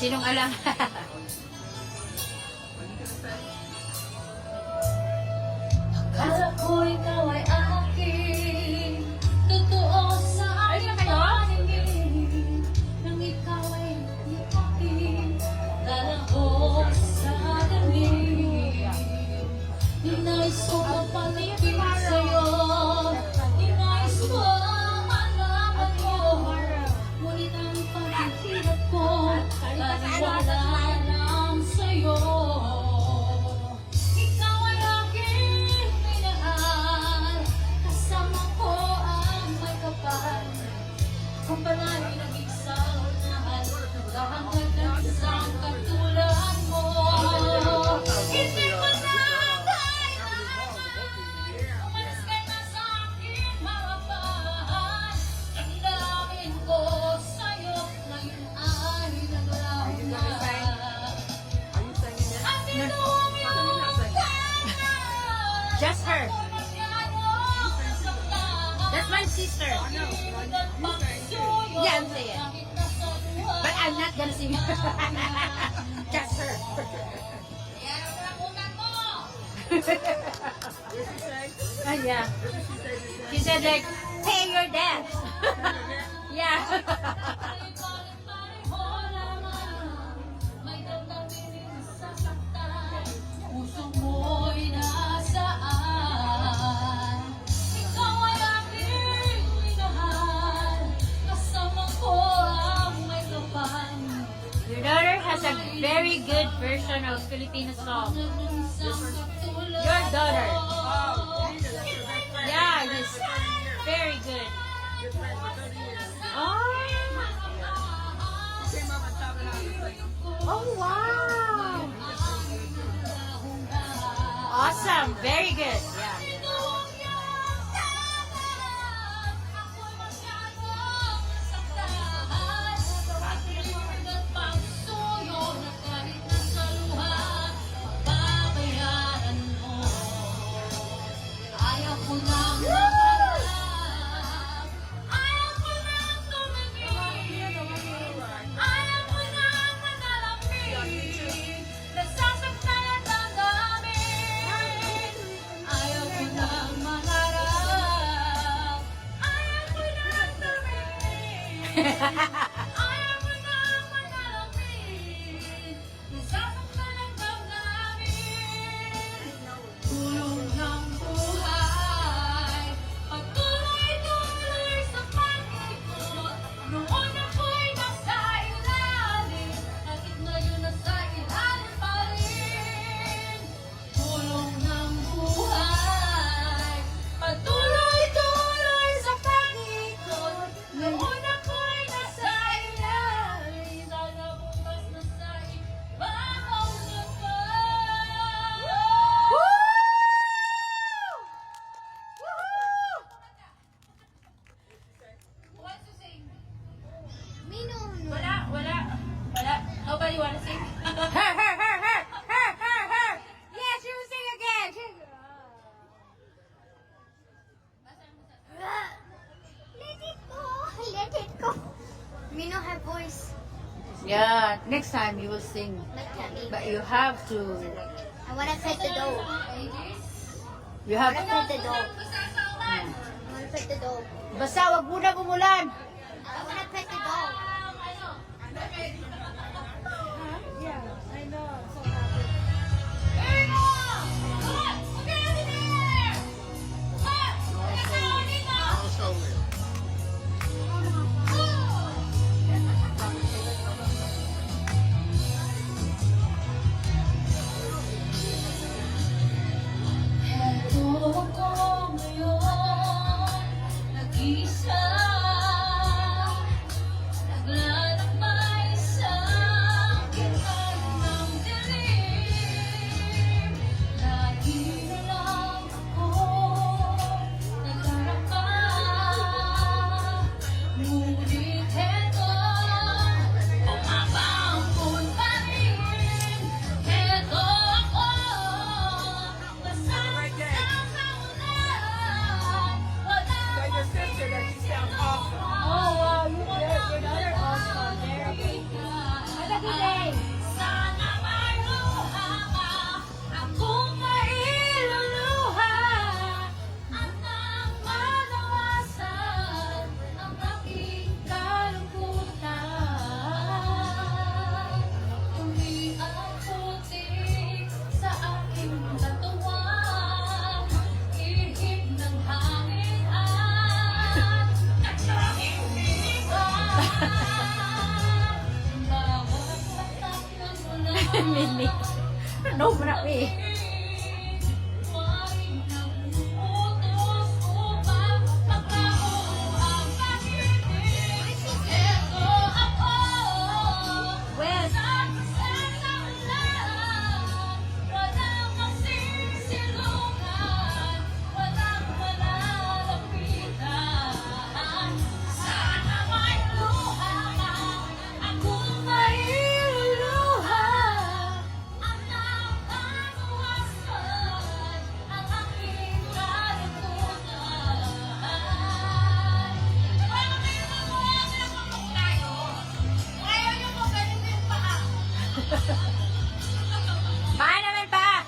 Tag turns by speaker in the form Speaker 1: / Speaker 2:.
Speaker 1: Sinong alam?
Speaker 2: Akala ko ikaw ay akin, totoo sa aking paningin, nang ikaw ay akin, lalaho sa dalim. Ninais ko magpalapit sa'yo, ninais ko malaman mo, ngunit ang paghihirap ko, paniwala lang sa'yo. Ikaw ay aking minahal, kasama ko ang may kapal. Kung pala'y nag-isang mahal, hanggang ng isang katulad mo. Hindi ko na kailangan, umalis ka na sa aking harapan. Ang daming ko sa'yo, ngayon ay naglaho na. At ito ang iyong tangan,
Speaker 1: Just her.
Speaker 2: kung masyado kasama.
Speaker 1: That's my sister. Yeah, I'm saying. But I'm not gonna sing. Just her. Yeah. She said like, pay your debt. Yeah.
Speaker 2: Puso mo'y nasaan? Ikaw ay aking minahal, kasama ko ang may kapal.
Speaker 1: Your daughter has a very good version of Filipino song. Your daughter. Yeah, it's very good. Oh. Oh wow. Awesome. Very good. Yeah.
Speaker 2: Ayaw ko nang maharap, ayaw ko nang tumingin, ayaw ko nang manalamin, nasasaktan at damdamin. Ayaw ko nang maharap, ayaw ko nang tumingin, ayaw ko nang manalamin, nasasaktan at damdamin. Tulong ng buhay, patuloy-tuloy sa pag-ikot. Noon ako'y nasa ilalim, at ngayon nasa ilalim pa rin. Tulong ng buhay, patuloy-tuloy sa pag-ikot. Noon ako'y nasa ilalim, sana bukas nasa ibabaw na pa. What to sing? Wala. Nobody wanna sing?
Speaker 1: Her. Yeah, she will sing again.
Speaker 3: Let it go. Me no have voice.
Speaker 1: Yeah, next time you will sing.
Speaker 3: Like me.
Speaker 1: But you have to.
Speaker 3: I wanna pet the dog.
Speaker 1: You
Speaker 3: I
Speaker 1: have
Speaker 3: wanna pet the dog.
Speaker 1: Yeah.
Speaker 3: I wanna pet the dog.
Speaker 1: Basta wag muna umulan.
Speaker 3: I wanna pet the dog.
Speaker 2: Heto ko ngayon, nag-isa.
Speaker 1: minutes. No, na eh. Wes, paano naman pa?